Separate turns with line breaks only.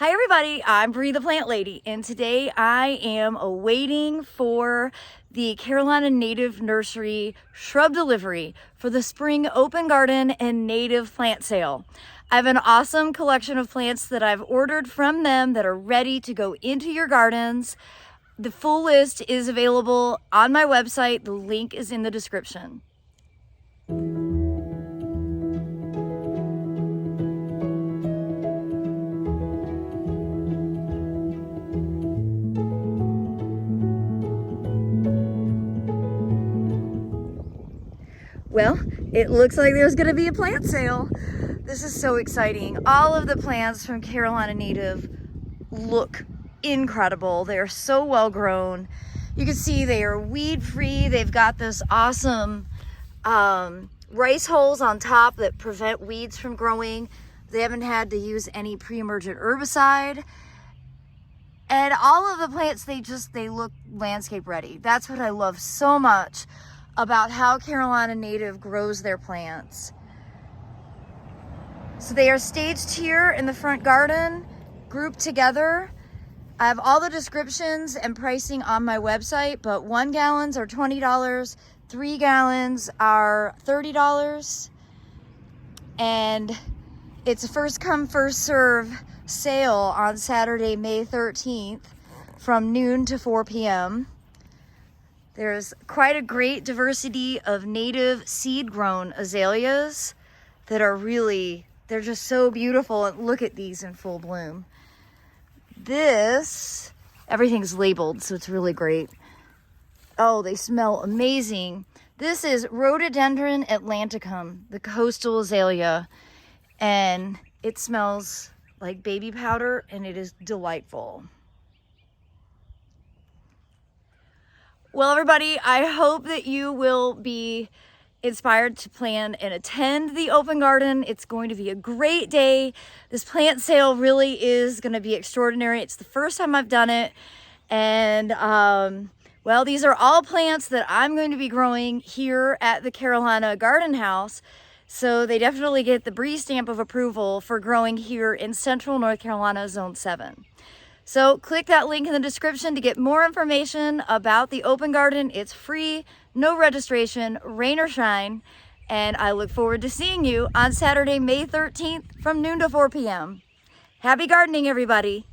Hi everybody, I'm Bree the Plant Lady, and today I am awaiting for the Carolina Native Nursery shrub delivery for the spring open garden and native plant sale. I have an awesome collection of plants that I've ordered from them that are ready to go into your gardens. The full list is available on my website. The link is in the description. Well, it looks like there's going to be a plant sale. This is so exciting. All of the plants from Carolina Native look incredible. They are so well grown. You can see they are weed free. They've got this awesome rice holes on top that prevent weeds from growing. They haven't had to use any pre-emergent herbicide. And all of the plants, they look landscape ready. That's what I love so much about how Carolina Native grows their plants. So they are staged here in the front garden, grouped together. I have all the descriptions and pricing on my website, but 1 gallons are $20, 3 gallons are $30, and it's a first come, first serve sale on Saturday, May 13th from noon to 4 p.m. There's quite a great diversity of native seed-grown azaleas that are they're just so beautiful. And look at these in full bloom. Everything's labeled, so it's really great. Oh, they smell amazing. This is Rhododendron atlanticum, the coastal azalea, and it smells like baby powder, and it is delightful. Well, everybody, I hope that you will be inspired to plan and attend the open garden. It's going to be a great day. This plant sale really is going to be extraordinary. It's the first time I've done it. And, well, these are all plants that I'm going to be growing here at the Carolina Garden House. So they definitely get the Bree stamp of approval for growing here in Central North Carolina, Zone 7. So click that link in the description to get more information about the open garden. It's free, no registration, rain or shine, and I look forward to seeing you on Saturday, May 13th from noon to 4 p.m. Happy gardening, everybody.